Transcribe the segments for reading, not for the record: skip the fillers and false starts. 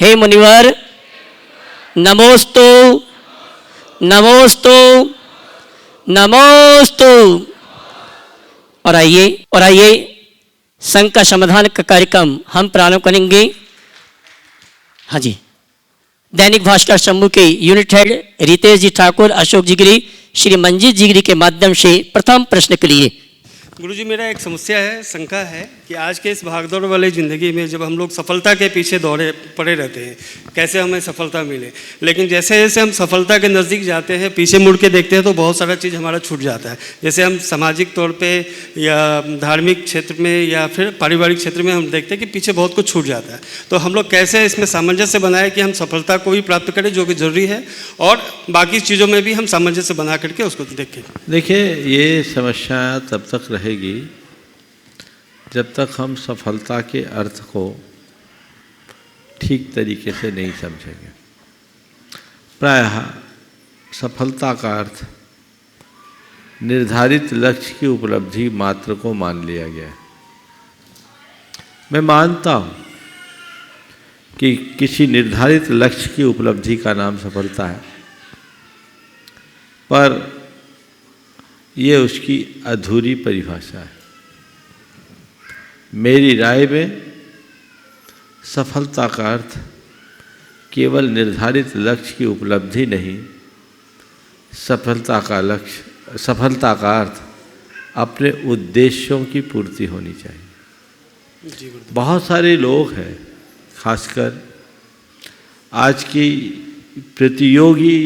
हे मुनिवर नमोस्तु नमोस्तु नमोस्तु। और आइए संघ का समाधान का कार्यक्रम हम प्रारंभ करेंगे। हाँ जी, दैनिक भास्कर समूह के यूनिट हेड रितेश जी ठाकुर, अशोक जिगरी, श्री मंजीत जिगरी के माध्यम से प्रथम प्रश्न के लिए। गुरुजी, मेरा एक समस्या है, शंका है कि आज के इस भागदौड़ वाली ज़िंदगी में जब हम लोग सफलता के पीछे दौड़े पड़े रहते हैं, कैसे हमें सफलता मिले, लेकिन जैसे जैसे हम सफलता के नज़दीक जाते हैं, पीछे मुड़ के देखते हैं तो बहुत सारा चीज़ हमारा छूट जाता है। जैसे हम सामाजिक तौर पे या धार्मिक क्षेत्र में या फिर पारिवारिक क्षेत्र में हम देखते हैं कि पीछे बहुत कुछ छूट जाता है। तो हम लोग कैसे इसमें सामंजस्य बनाए कि हम सफलता को भी प्राप्त करें जो कि ज़रूरी है, और बाकी चीज़ों में भी हम सामंजस्य बना करके उसको देखें। देखिए, ये समस्या तब तक रहेगी जब तक हम सफलता के अर्थ को ठीक तरीके से नहीं समझेंगे। प्रायः सफलता का अर्थ निर्धारित लक्ष्य की उपलब्धि मात्र को मान लिया गया है। मैं मानता हूँ कि किसी निर्धारित लक्ष्य की उपलब्धि का नाम सफलता है, पर ये उसकी अधूरी परिभाषा है। मेरी राय में सफलता का अर्थ केवल निर्धारित लक्ष्य की उपलब्धि नहीं, सफलता का अर्थ अपने उद्देश्यों की पूर्ति होनी चाहिए। बहुत सारे लोग हैं, खासकर आज की प्रतियोगी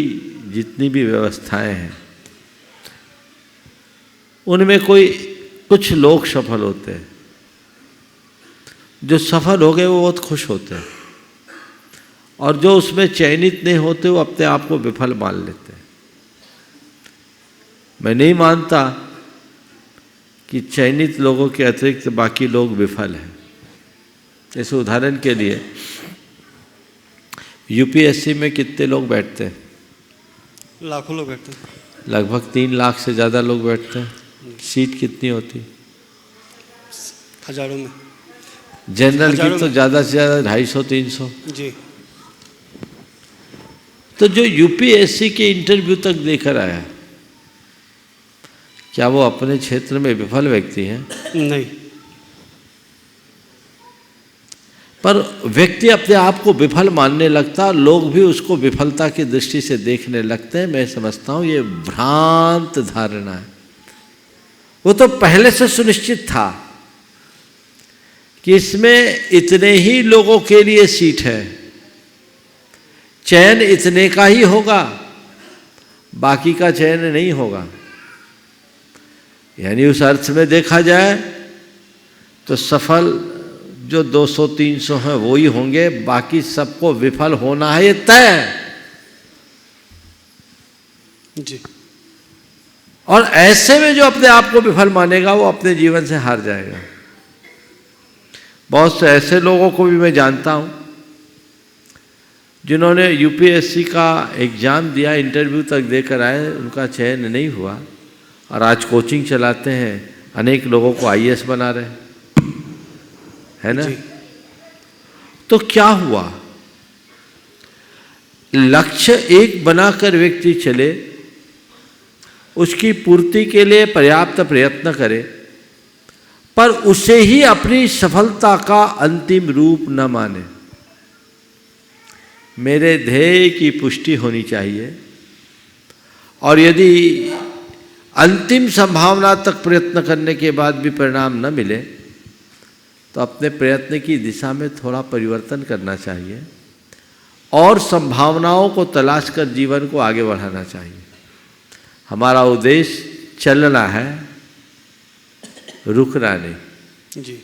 जितनी भी व्यवस्थाएं हैं, उनमें कुछ लोग सफल होते हैं। जो सफल हो गए वो बहुत खुश होते हैं, और जो उसमें चयनित नहीं होते वो अपने आप को विफल मान लेते हैं। मैं नहीं मानता कि चयनित लोगों के अतिरिक्त बाकी लोग विफल हैं। जैसे उदाहरण के लिए यूपीएससी में कितने लोग बैठते हैं? लाखों लोग बैठते हैं। लगभग 3 लाख से ज़्यादा लोग बैठते हैं। सीट कितनी होती? हजारों में। जनरल की तो ज़्यादा से ज़्यादा 250-300 जी। तो जो यूपीएससी के इंटरव्यू तक देकर आया, क्या वो अपने क्षेत्र में विफल व्यक्ति हैं? नहीं। पर व्यक्ति अपने आप को विफल मानने लगता, लोग भी उसको विफलता की दृष्टि से देखने लगते हैं। मैं समझता हूँ ये भ्रांत धारणा है। वो तो पहले से सुनिश्चित था कि इसमें इतने ही लोगों के लिए सीट है, चयन इतने का ही होगा, बाकी का चयन नहीं होगा। यानी उस अर्थ में देखा जाए तो सफल जो 200-300 हैं वो ही होंगे, बाकी सबको विफल होना है, ये तय है जी। और ऐसे में जो अपने आप को विफल मानेगा वो अपने जीवन से हार जाएगा। बहुत से ऐसे लोगों को भी मैं जानता हूँ जिन्होंने यूपीएससी का एग्ज़ाम दिया, इंटरव्यू तक देकर आए, उनका चयन नहीं हुआ, और आज कोचिंग चलाते हैं, अनेक लोगों को आईएएस बना रहे हैं, है ना? तो क्या हुआ? लक्ष्य एक बनाकर व्यक्ति चले, उसकी पूर्ति के लिए पर्याप्त प्रयत्न करे, पर उसे ही अपनी सफलता का अंतिम रूप न माने। मेरे ध्येय की पुष्टि होनी चाहिए, और यदि अंतिम संभावना तक प्रयत्न करने के बाद भी परिणाम न मिले तो अपने प्रयत्न की दिशा में थोड़ा परिवर्तन करना चाहिए और संभावनाओं को तलाश कर जीवन को आगे बढ़ाना चाहिए। हमारा उद्देश्य चलना है, रुकना नहीं। जी।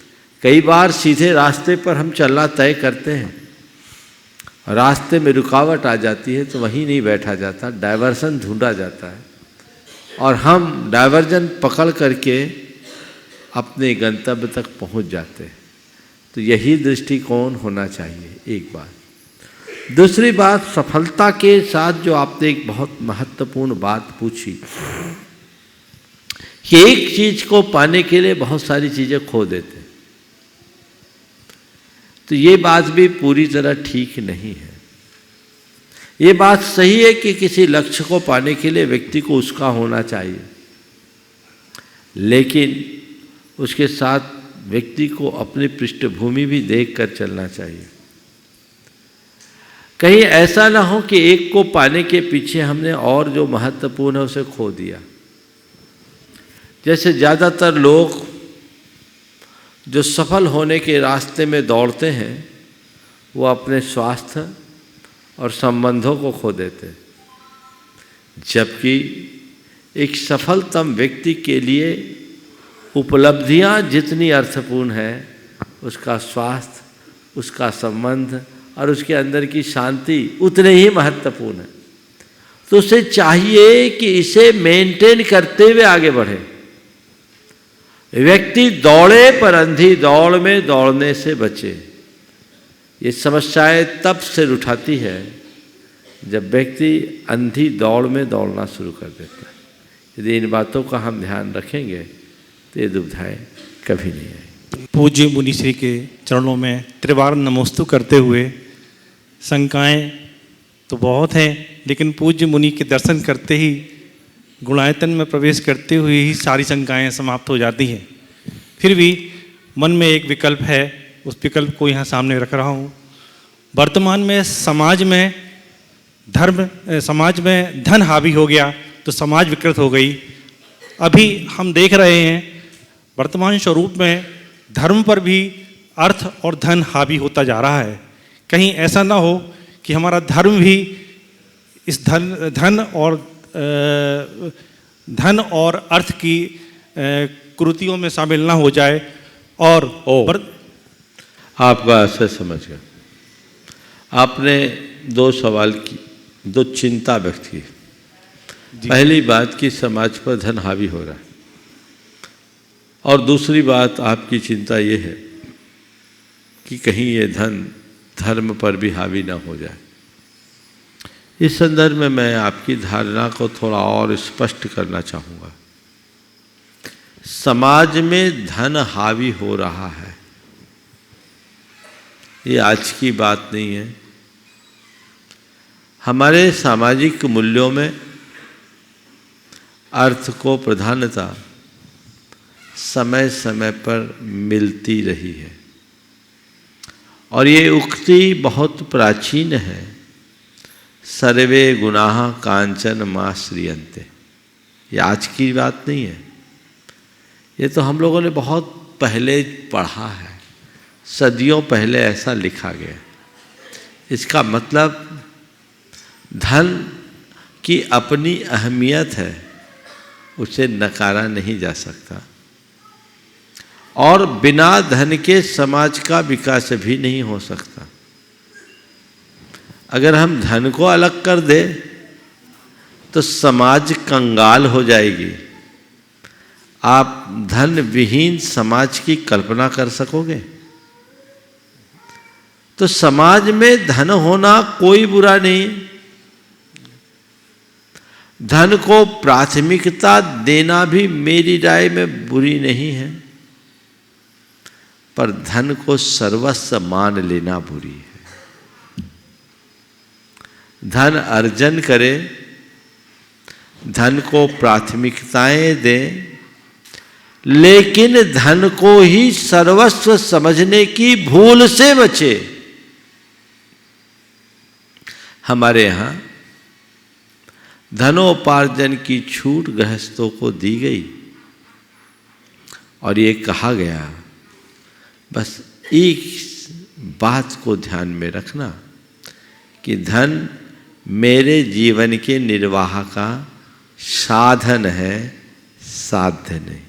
कई बार सीधे रास्ते पर हम चलना तय करते हैं, रास्ते में रुकावट आ जाती है तो वहीं नहीं बैठा जाता, डायवर्सन ढूंढा जाता है, और हम डायवर्जन पकड़ करके अपने गंतव्य तक पहुंच जाते हैं। तो यही दृष्टिकोण होना चाहिए, एक बात। दूसरी बात, सफलता के साथ जो आपने एक बहुत महत्वपूर्ण बात पूछी कि एक चीज को पाने के लिए बहुत सारी चीजें खो देते हैं। तो तो ये बात भी पूरी तरह ठीक नहीं है। ये बात सही है कि किसी लक्ष्य को पाने के लिए व्यक्ति को उसका होना चाहिए, लेकिन उसके साथ व्यक्ति को अपनी पृष्ठभूमि भी देखकर चलना चाहिए। कहीं ऐसा ना हो कि एक को पाने के पीछे हमने और जो महत्वपूर्ण है उसे खो दिया। जैसे ज़्यादातर लोग जो सफल होने के रास्ते में दौड़ते हैं वो अपने स्वास्थ्य और संबंधों को खो देते हैं, जबकि एक सफलतम व्यक्ति के लिए उपलब्धियां जितनी अर्थपूर्ण है उसका स्वास्थ्य, उसका संबंध और उसके अंदर की शांति उतने ही महत्वपूर्ण है। तो उसे चाहिए कि इसे मेंटेन करते हुए आगे बढ़े। व्यक्ति दौड़े पर अंधी दौड़ में दौड़ने से बचे। ये समस्याएं तब सिर उठाती है जब व्यक्ति अंधी दौड़ में दौड़ना शुरू कर देता है। यदि इन बातों का हम ध्यान रखेंगे तो ये दुविधाएं कभी नहीं आएंगी। पूज्य मुनिश्री के चरणों में त्रिवार नमोस्तु करते हुए, शंकाएं तो बहुत हैं, लेकिन पूज्य मुनि के दर्शन करते ही, गुणायतन में प्रवेश करते हुए ही सारी शंकाएं समाप्त हो जाती हैं। फिर भी मन में एक विकल्प है, उस विकल्प को यहाँ सामने रख रहा हूँ। वर्तमान में समाज में धन हावी हो गया तो समाज विकृत हो गई। अभी हम देख रहे हैं वर्तमान स्वरूप में धर्म पर भी अर्थ और धन हावी होता जा रहा है। कहीं ऐसा ना हो कि हमारा धर्म भी इस धन और अर्थ की कृतियों में शामिल ना हो जाए। और आपका आशय समझ गया। आपने दो सवाल की, दो चिंता व्यक्त की। पहली बात कि समाज पर धन हावी हो रहा है, और दूसरी बात आपकी चिंता ये है कि कहीं ये धन धर्म पर भी हावी ना हो जाए। इस संदर्भ में मैं आपकी धारणा को थोड़ा और स्पष्ट करना चाहूँगा। समाज में धन हावी हो रहा है, ये आज की बात नहीं है। हमारे सामाजिक मूल्यों में अर्थ को प्रधानता समय समय पर मिलती रही है, और ये उक्ति बहुत प्राचीन है, सर्वे गुनाह कांचन मां श्रियन्ते। ये आज की बात नहीं है, ये तो हम लोगों ने बहुत पहले पढ़ा है, सदियों पहले ऐसा लिखा गया। इसका मतलब धन की अपनी अहमियत है, उसे नकारा नहीं जा सकता, और बिना धन के समाज का विकास भी नहीं हो सकता। अगर हम धन को अलग कर दे तो समाज कंगाल हो जाएगी। आप धन विहीन समाज की कल्पना कर सकोगे? तो समाज में धन होना कोई बुरा नहीं। धन को प्राथमिकता देना भी मेरी राय में बुरी नहीं है, पर धन को सर्वस्व मान लेना बुरी है। धन अर्जन करे, धन को प्राथमिकताएं दें, लेकिन धन को ही सर्वस्व समझने की भूल से बचे। हमारे यहाँ धनोपार्जन की छूट गृहस्थों को दी गई, और ये कहा गया, बस एक बात को ध्यान में रखना कि धन मेरे जीवन के निर्वाह का साधन है, साध्य नहीं।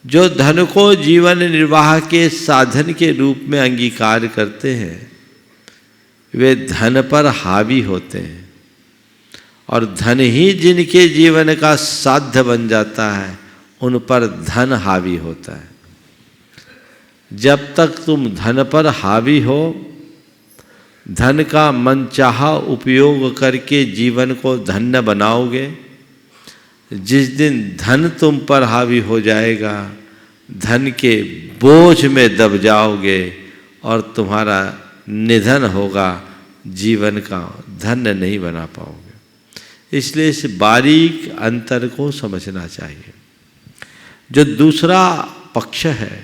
जो धन को जीवन निर्वाह के साधन के रूप में अंगीकार करते हैं वे धन पर हावी होते हैं, और धन ही जिनके जीवन का साध्य बन जाता है उन पर धन हावी होता है। जब तक तुम धन पर हावी हो, धन का मनचाहा उपयोग करके जीवन को धन्य बनाओगे, जिस दिन धन तुम पर हावी हो जाएगा, धन के बोझ में दब जाओगे और तुम्हारा निधन होगा, जीवन का धन्य नहीं बना पाओगे। इसलिए इस बारीक अंतर को समझना चाहिए। जो दूसरा पक्ष है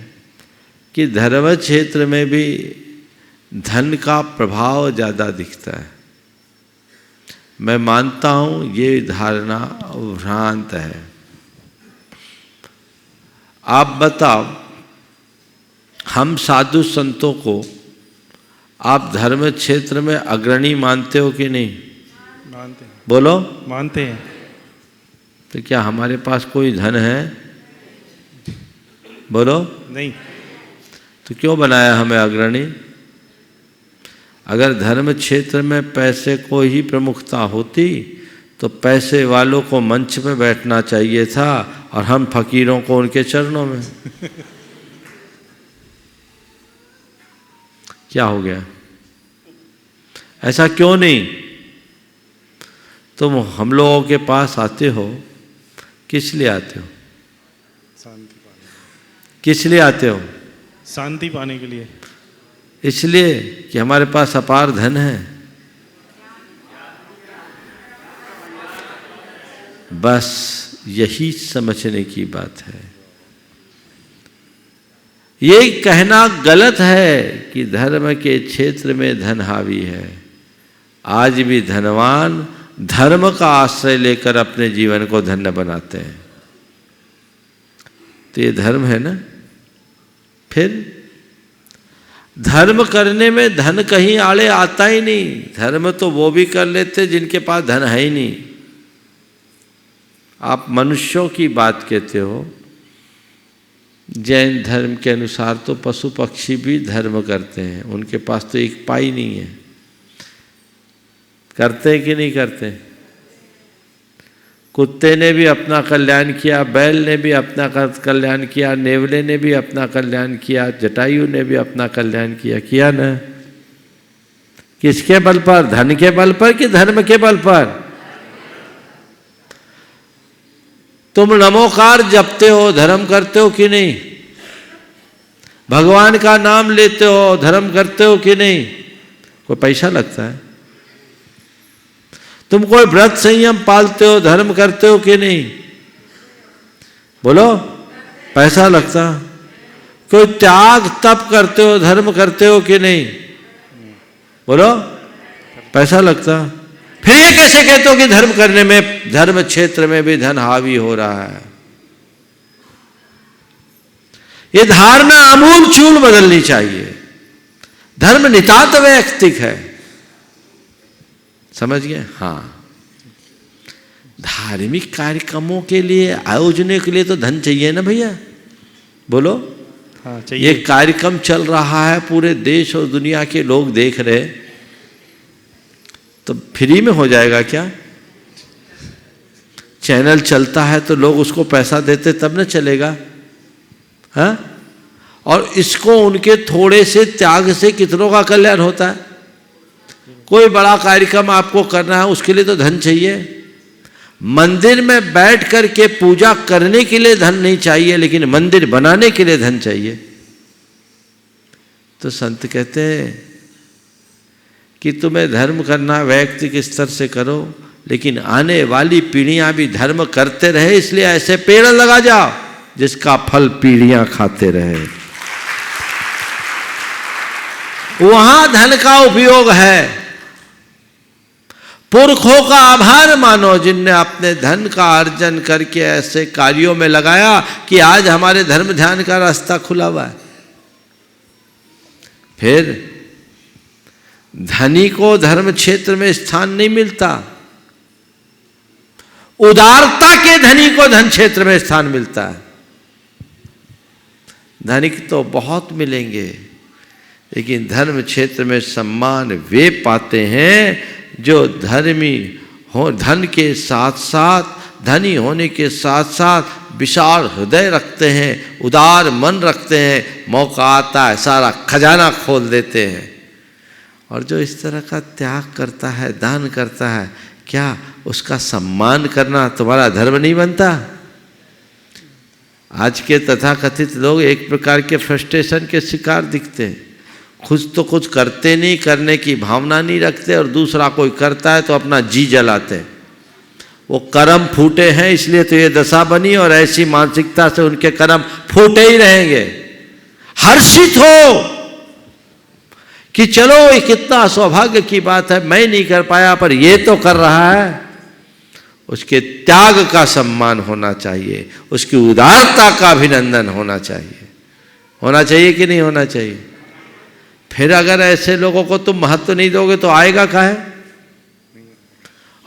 कि धर्म क्षेत्र में भी धन का प्रभाव ज़्यादा दिखता है, मैं मानता हूँ ये धारणा भ्रांत है। आप बताओ, हम साधु संतों को आप धर्म क्षेत्र में अग्रणी मानते हो कि नहीं? मानते हैं। बोलो। मानते हैं। तो क्या हमारे पास कोई धन है? बोलो। नहीं। तो क्यों बनाया हमें अग्रणी? अगर धर्म क्षेत्र में पैसे को ही प्रमुखता होती तो पैसे वालों को मंच पे बैठना चाहिए था और हम फकीरों को उनके चरणों में। क्या हो गया? ऐसा क्यों नहीं? तुम हम लोगों के पास आते हो, किस लिए आते हो? शांति पाने। किस लिए आते हो? शांति पाने के लिए। इसलिए कि हमारे पास अपार धन है। बस यही समझने की बात है। ये कहना गलत है कि धर्म के क्षेत्र में धन हावी है। आज भी धनवान धर्म का आश्रय लेकर अपने जीवन को धन्य बनाते हैं। तो ये धर्म है ना। फिर धर्म करने में धन कहीं आड़े आता ही नहीं। धर्म तो वो भी कर लेते जिनके पास धन है ही नहीं। आप मनुष्यों की बात कहते हो। जैन धर्म के अनुसार तो पशु पक्षी भी धर्म करते हैं, उनके पास तो एक पाई नहीं है। करते हैं कि नहीं करते? कुत्ते ने भी अपना कल्याण किया, बैल ने भी अपना कल्याण किया, नेवले ने भी अपना कल्याण किया, जटायु ने भी अपना कल्याण किया। किया ना? किसके बल पर? धन के बल पर कि धर्म के बल पर? तुम नमोकार जपते हो, धर्म करते हो कि नहीं? भगवान का नाम लेते हो, धर्म करते हो कि नहीं? कोई पैसा लगता है? तुम कोई व्रत संयम पालते हो, धर्म करते हो कि नहीं? बोलो। पैसा लगता। कोई त्याग तप करते हो, धर्म करते हो कि नहीं? बोलो। पैसा लगता। फिर ये कैसे कहते हो कि धर्म करने में, धर्म क्षेत्र में भी धन हावी हो रहा है? ये धारणा आमूल चूल बदलनी चाहिए। धर्म नितांत वैयक्तिक है। समझ गए? हाँ। धार्मिक कार्यक्रमों के लिए, आयोजनों के लिए तो धन चाहिए ना भैया। बोलो। हाँ, चाहिए। ये कार्यक्रम चल रहा है, पूरे देश और दुनिया के लोग देख रहे, तो फ्री में हो जाएगा क्या? चैनल चलता है तो लोग उसको पैसा देते तब न चलेगा। हाँ? और इसको उनके थोड़े से त्याग से कितनों का कल्याण होता है। कोई बड़ा कार्यक्रम आपको करना है, उसके लिए तो धन चाहिए। मंदिर में बैठ कर के पूजा करने के लिए धन नहीं चाहिए, लेकिन मंदिर बनाने के लिए धन चाहिए। तो संत कहते हैं कि तुम्हें धर्म करना वैयक्तिक स्तर से करो, लेकिन आने वाली पीढ़ियां भी धर्म करते रहे, इसलिए ऐसे पेड़ लगा जाओ जिसका फल पीढ़ियां खाते रहे। वहां धन का उपयोग है। पुरखों का आभार मानो जिनने अपने धन का अर्जन करके ऐसे कार्यों में लगाया कि आज हमारे धर्म ध्यान का रास्ता खुला हुआ है। फिर धनी को धर्म क्षेत्र में स्थान नहीं मिलता, उदारता के धनी को धन क्षेत्र में स्थान मिलता है। धनिक तो बहुत मिलेंगे, लेकिन धर्म क्षेत्र में सम्मान वे पाते हैं जो धर्मी हो, धन के साथ साथ, धनी होने के साथ साथ विशाल हृदय रखते हैं, उदार मन रखते हैं। मौका आता है सारा खजाना खोल देते हैं। और जो इस तरह का त्याग करता है, दान करता है, क्या उसका सम्मान करना तुम्हारा धर्म नहीं बनता? आज के तथाकथित लोग एक प्रकार के फ्रस्ट्रेशन के शिकार दिखते हैं। खुद तो कुछ करते नहीं, करने की भावना नहीं रखते, और दूसरा कोई करता है तो अपना जी जलाते हैं। वो कर्म फूटे हैं इसलिए तो ये दशा बनी, और ऐसी मानसिकता से उनके कर्म फूटे ही रहेंगे। हर्षित हो कि चलो ये कितना सौभाग्य की बात है, मैं नहीं कर पाया पर ये तो कर रहा है। उसके त्याग का सम्मान होना चाहिए, उसकी उदारता का अभिनंदन होना चाहिए। होना चाहिए कि नहीं होना चाहिए? फिर अगर ऐसे लोगों को तुम महत्व नहीं दोगे तो आएगा काहे?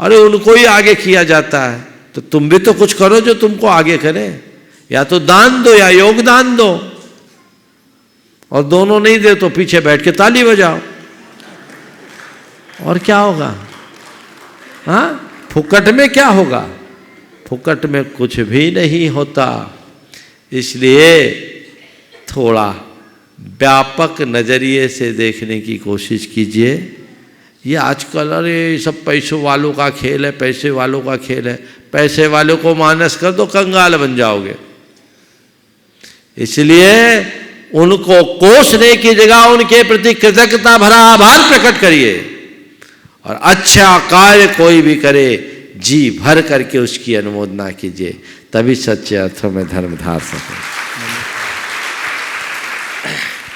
अरे उनको ही आगे किया जाता है तो तुम भी तो कुछ करो जो तुमको आगे करे। या तो दान दो या योगदान दो, और दोनों नहीं दे तो पीछे बैठ के ताली बजाओ, और क्या होगा? हाँ, फुकट में क्या होगा? फुकट में कुछ भी नहीं होता। इसलिए थोड़ा व्यापक नजरिए से देखने की कोशिश कीजिए। ये आजकल अरे सब पैसों वालों का खेल है, पैसे वालों का खेल है। पैसे वालों को मानस कर दो, कंगाल बन जाओगे। इसलिए उनको कोसने की जगह उनके प्रति कृतज्ञता भरा आभार प्रकट करिए, और अच्छा कार्य कोई भी करे जी भर करके उसकी अनुमोदना कीजिए, तभी सच्चे अर्थों में धर्म धार सके।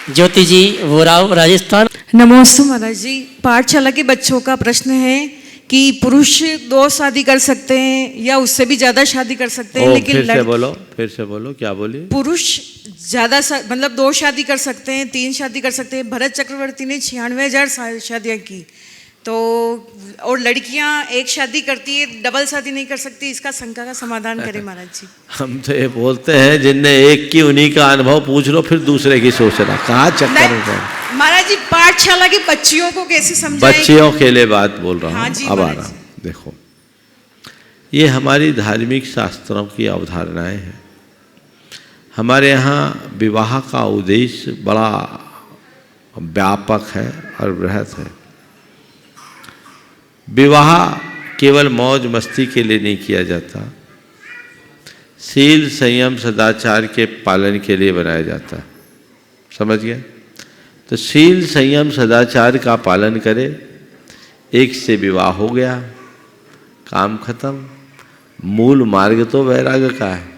ज्योति जी वोराव, राजस्थान। नमस्ते महाराज जी। पाठशाला के बच्चों का प्रश्न है कि पुरुष 2 शादी कर सकते हैं या उससे भी ज्यादा शादी कर सकते हैं, लेकिन फिर से बोलो क्या बोली? पुरुष ज्यादा मतलब 2 शादी कर सकते हैं, 3 शादी कर सकते हैं। भरत चक्रवर्ती ने 96,000 शादियां की, तो और लड़कियां 1 शादी करती है, डबल शादी नहीं कर सकती। इसका शंका का समाधान करें महाराज जी। हम तो ये बोलते हैं जिनने एक की उन्हीं का अनुभव पूछ लो, फिर दूसरे की सोचना कहाँ चक्कर है। महाराज जी पाठशाला की बच्चियों को कैसे समझाएं? बच्चियों के लिए बात बोल रहा हूँ। हाँ जी, अब आ रहा हूँ। देखो, ये हमारी धार्मिक शास्त्रों की अवधारणाएं हैं। हमारे यहाँ विवाह का उद्देश्य बड़ा व्यापक है और बृहत है। विवाह केवल मौज मस्ती के लिए नहीं किया जाता, शील संयम सदाचार के पालन के लिए बनाया जाता है। समझ गए? तो शील संयम सदाचार का पालन करे, एक से विवाह हो गया, काम खत्म। मूल मार्ग तो वैराग्य का है।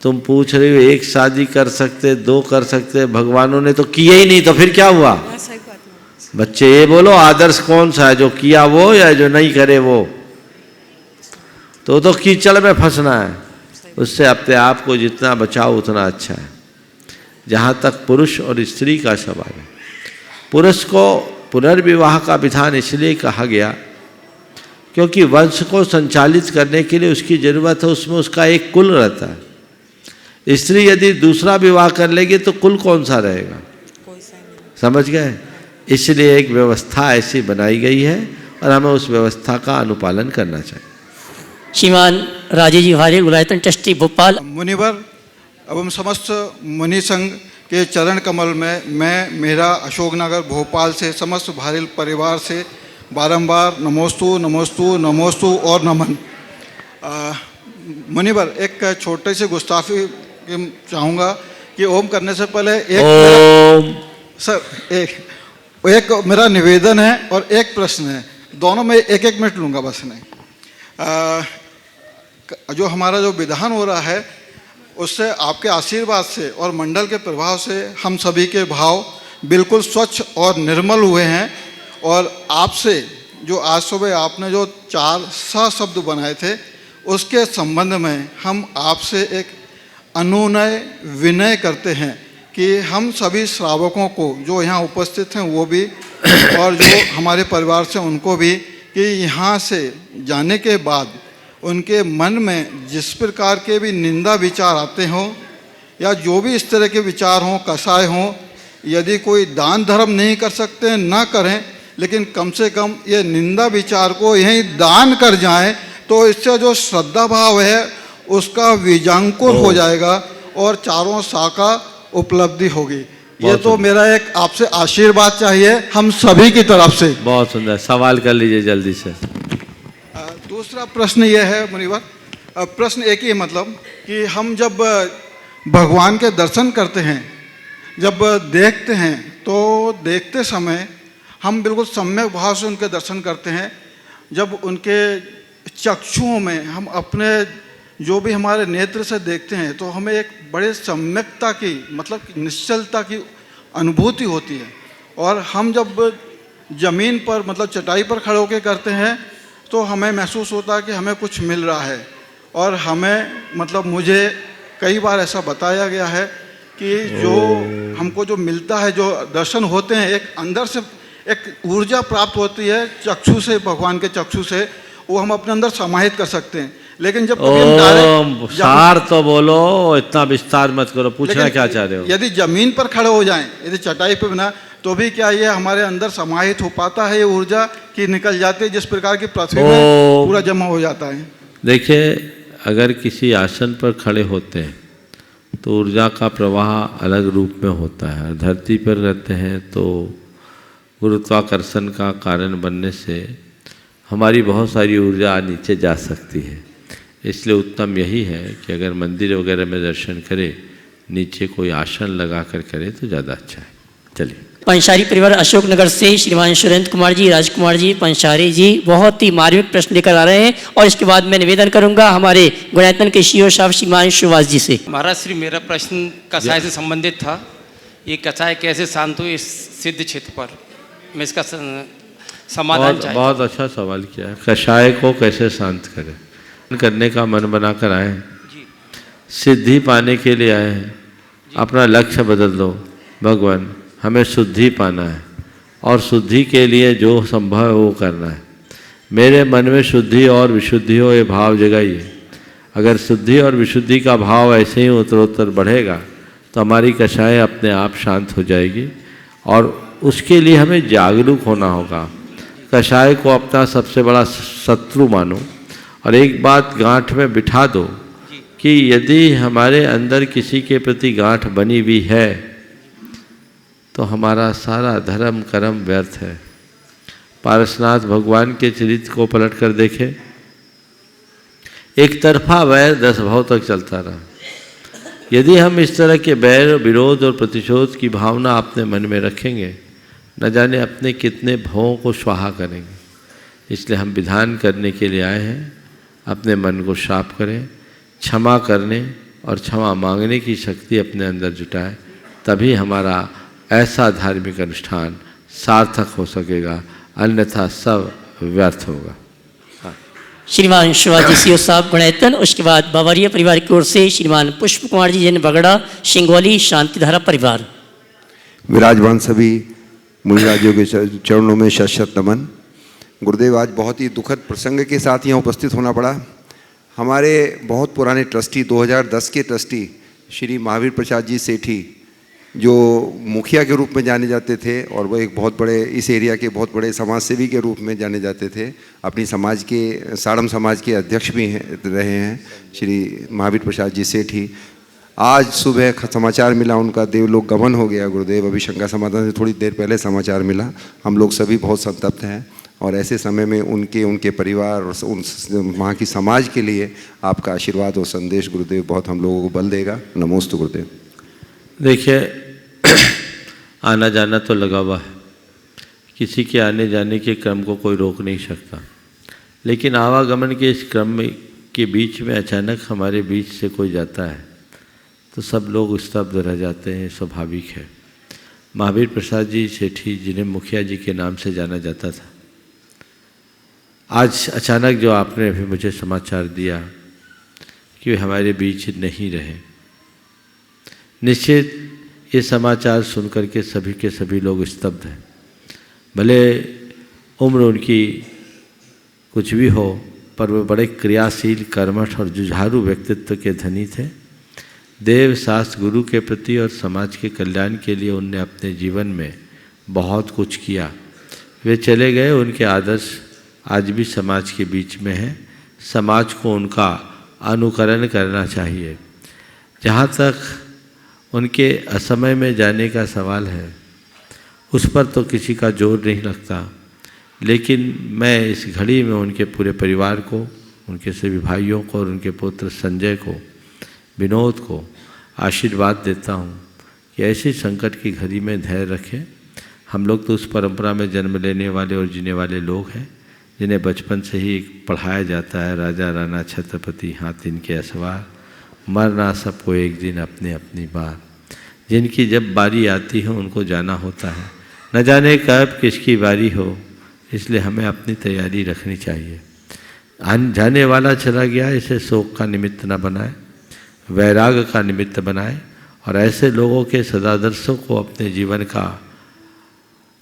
तुम पूछ रहे हो 1 शादी कर सकते, 2 कर सकते, भगवानों ने तो किए ही नहीं, तो फिर क्या हुआ? बच्चे ये बोलो, आदर्श कौन सा है, जो किया वो या जो नहीं करे वो? तो कीचड़ में फंसना है। उससे अपने आप को जितना बचाओ उतना अच्छा है। जहाँ तक पुरुष और स्त्री का सवाल है, पुरुष को पुनर्विवाह का विधान इसलिए कहा गया क्योंकि वंश को संचालित करने के लिए उसकी जरूरत है, उसमें उसका एक कुल रहता है। स्त्री यदि दूसरा विवाह कर लेगी तो कुल कौन सा रहेगा? समझ गए? इसलिए एक व्यवस्था ऐसी बनाई गई है और हमें उस व्यवस्था का अनुपालन करना चाहिए। श्रीमान राजेश जी भारे, गुलायतन ट्रस्टी भोपाल। मुनिवर एवं समस्त मुनि संघ के चरण कमल में मैं मेरा अशोकनगर भोपाल से समस्त भारिल परिवार से बारंबार नमोस्तु नमोस्तु नमोस्तु और नमन। मुनिवर एक छोटे से गुस्ताफी चाहूँगा कि ओम करने से पहले एक मेरा निवेदन है और एक प्रश्न है। दोनों में 1-1 मिनट लूँगा बस नहीं। जो हमारा जो विधान हो रहा है उससे आपके आशीर्वाद से और मंडल के प्रभाव से हम सभी के भाव बिल्कुल स्वच्छ और निर्मल हुए हैं। और आपसे जो आज सुबह आपने जो 4 शब्द बनाए थे उसके संबंध में हम आपसे एक अनुनय विनय करते हैं कि हम सभी श्रावकों को जो यहाँ उपस्थित हैं वो भी और जो हमारे परिवार से उनको भी, कि यहाँ से जाने के बाद उनके मन में जिस प्रकार के भी निंदा विचार आते हों या जो भी इस तरह के विचार हों, कसाय हों, यदि कोई दान धर्म नहीं कर सकते ना करें, लेकिन कम से कम ये निंदा विचार को यहीं दान कर जाएं तो इससे जो श्रद्धा भाव है उसका बीजांकुर हो जाएगा और चारों शाखा उपलब्धि होगी। ये तो मेरा एक आपसे आशीर्वाद चाहिए हम सभी की तरफ से। बहुत सुंदर। सवाल कर लीजिए जल्दी से। दूसरा प्रश्न ये है मुनिवर, प्रश्न एक ही मतलब कि हम जब भगवान के दर्शन करते हैं, जब देखते हैं तो देखते समय हम बिल्कुल सम्यक भाव से उनके दर्शन करते हैं। जब उनके चक्षुओं में हम अपने जो भी हमारे नेत्र से देखते हैं तो हमें एक बड़े सम्यकता की मतलब निश्चलता की अनुभूति होती है। और हम जब ज़मीन पर मतलब चटाई पर खड़े होकर करते हैं तो हमें महसूस होता है कि हमें कुछ मिल रहा है। और हमें मतलब मुझे कई बार ऐसा बताया गया है कि जो हमको जो मिलता है, जो दर्शन होते हैं, एक अंदर से एक ऊर्जा प्राप्त होती है चक्षु से, भगवान के चक्षु से, वो हम अपने अंदर समाहित कर सकते हैं। लेकिन जब कभी हम डायरेक्ट सार तो बोलो, इतना विस्तार मत करो, पूछना क्या चाह रहे हो? यदि जमीन पर खड़े हो जाएं, यदि चटाई पे बिना, तो भी क्या ये हमारे अंदर समाहित हो पाता है, ये ऊर्जा की निकल जाती है जिस प्रकार की पृथ्वी में पूरा जमा हो जाता है। देखिए, अगर किसी आसन पर खड़े होते हैं तो ऊर्जा का प्रवाह अलग रूप में होता है। धरती पर रहते हैं तो गुरुत्वाकर्षण का कारण बनने से हमारी बहुत सारी ऊर्जा नीचे जा सकती है। इसलिए उत्तम यही है कि अगर मंदिर वगैरह में दर्शन करें, नीचे कोई आसन लगा कर करे तो ज़्यादा अच्छा है। चलिए। पंसारी परिवार अशोकनगर से श्रीमान सुरेंद्र कुमार जी, राजकुमार जी, पंसारी जी बहुत ही मार्मिक प्रश्न लेकर आ रहे हैं और इसके बाद मैं निवेदन करूंगा हमारे गुणायतन के सीईओ साहब श्रीमान सुभाष जी से। महाराज श्री, मेरा प्रश्न कषाय से संबंधित था। ये कषाय कैसे शांत हुई इस सिद्ध क्षेत्र पर, मैं इसका समाधान चाहिए। बहुत अच्छा सवाल किया है। कषाय को कैसे शांत करें, करने का मन बना कर आए हैं, सिद्धि पाने के लिए आए हैं। अपना लक्ष्य बदल दो, भगवान हमें शुद्धि पाना है और शुद्धि के लिए जो संभव है वो करना है। मेरे मन में शुद्धि और विशुद्धि हो, ये भाव जगाइए। अगर शुद्धि और विशुद्धि का भाव ऐसे ही उत्तरोत्तर बढ़ेगा तो हमारी कषाय अपने आप शांत हो जाएगी। और उसके लिए हमें जागरूक होना होगा। कषाय को अपना सबसे बड़ा शत्रु मानो और एक बात गांठ में बिठा दो कि यदि हमारे अंदर किसी के प्रति गांठ बनी हुई है तो हमारा सारा धर्म कर्म व्यर्थ है। पारसनाथ भगवान के चरित्र को पलट कर देखे, एक तरफा वैर 10 भाव तक चलता रहा। यदि हम इस तरह के बैर, विरोध और प्रतिशोध की भावना अपने मन में रखेंगे, न जाने अपने कितने भावों को स्वाहा करेंगे। इसलिए हम विधान करने के लिए आए हैं। अपने मन को साफ करें, क्षमा करने और क्षमा मांगने की शक्ति अपने अंदर जुटाएं, तभी हमारा ऐसा धार्मिक अनुष्ठान सार्थक हो सकेगा, अन्यथा सब व्यर्थ होगा। श्रीमान सुभाष जी सीईओ साहब गुणायतन, उसके बाद बावरिया परिवार की ओर से श्रीमान पुष्प कुमार जी जैन बगड़ा, सिंगोली शांतिधारा परिवार। विराजमान सभी मुनिराजों के चरणों में शत शत नमन। गुरुदेव, आज बहुत ही दुखद प्रसंग के साथ यहाँ उपस्थित होना पड़ा। हमारे बहुत पुराने ट्रस्टी, 2010 के ट्रस्टी श्री महावीर प्रसाद जी सेठी, जो मुखिया के रूप में जाने जाते थे और वो एक बहुत बड़े, इस एरिया के बहुत बड़े समाज सेवी के रूप में जाने जाते थे। अपनी समाज के, साड़म समाज के अध्यक्ष भी रहे हैं श्री महावीर प्रसाद जी सेठी। आज सुबह समाचार मिला उनका देवलोक गमन हो गया। गुरुदेव, अभी शंका समाधान से थोड़ी देर पहले समाचार मिला। हम लोग सभी बहुत संतप्त हैं और ऐसे समय में उनके परिवार और वहाँ की समाज के लिए आपका आशीर्वाद और संदेश गुरुदेव बहुत हम लोगों को बल देगा। नमोस्तु गुरुदेव। देखिए, आना जाना तो लगा हुआ है, किसी के आने जाने के क्रम को कोई रोक नहीं सकता। लेकिन आवागमन के इस क्रम के बीच में अचानक हमारे बीच से कोई जाता है तो सब लोग स्तब्ध रह जाते हैं, स्वाभाविक है। महावीर प्रसाद जी सेठी, जिन्हें मुखिया जी के नाम से जाना जाता था, आज अचानक जो आपने अभी मुझे समाचार दिया कि वे हमारे बीच नहीं रहे, निश्चित ये समाचार सुनकर के सभी लोग स्तब्ध हैं। भले उम्र उनकी कुछ भी हो, पर वे बड़े क्रियाशील, कर्मठ और जुझारू व्यक्तित्व के धनी थे। देव, शास्त्र, गुरु के प्रति और समाज के कल्याण के लिए उनने अपने जीवन में बहुत कुछ किया। वे चले गए, उनके आदर्श आज भी समाज के बीच में हैं। समाज को उनका अनुकरण करना चाहिए। जहाँ तक उनके असमय में जाने का सवाल है, उस पर तो किसी का जोर नहीं लगता। लेकिन मैं इस घड़ी में उनके पूरे परिवार को, उनके सभी भाइयों को और उनके पुत्र संजय को, विनोद को आशीर्वाद देता हूँ कि ऐसी संकट की घड़ी में धैर्य रखें। हम लोग तो उस परंपरा में जन्म लेने वाले और जीने वाले लोग हैं जिन्हें बचपन से ही पढ़ाया जाता है, राजा राणा छत्रपति हाथ इनके असवार, मरना सबको एक दिन अपनी अपनी बार। जिनकी जब बारी आती है उनको जाना होता है, न जाने कब किसकी बारी हो, इसलिए हमें अपनी तैयारी रखनी चाहिए। जाने वाला चला गया, इसे शोक का निमित्त न बनाए, वैराग का निमित्त बनाए और ऐसे लोगों के सदादर्शों को अपने जीवन का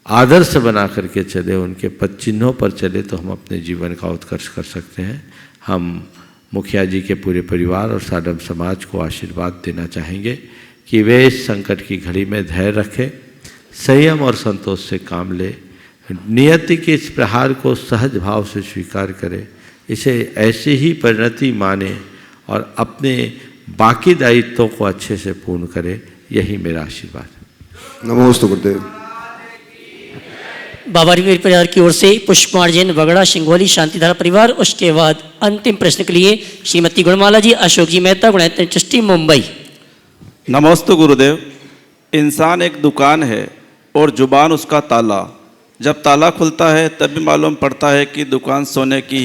आदर्श बना करके चले, उनके पद चिन्हों पर चले तो हम अपने जीवन का उत्कर्ष कर सकते हैं। हम मुखिया जी के पूरे परिवार और साडम समाज को आशीर्वाद देना चाहेंगे कि वे इस संकट की घड़ी में धैर्य रखें, संयम और संतोष से काम ले, नियति के इस प्रहार को सहज भाव से स्वीकार करें, इसे ऐसी ही परिणति माने और अपने बाकी दायित्वों को अच्छे से पूर्ण करें। यही मेरा आशीर्वाद है। नमोस्तु गुरुदेव। बाबा वीर परिवार की ओर से पुष्पार्जन बगड़ा सिंघोली शांतिधारा परिवार। उसके बाद अंतिम प्रश्न के लिए श्रीमती गुणमाला जी, अशोक जी मेहता, गुणायतन ट्रस्टी, मुंबई। नमस्ते गुरुदेव। इंसान एक दुकान है और जुबान उसका ताला। जब ताला खुलता है तब भी मालूम पड़ता है कि दुकान सोने की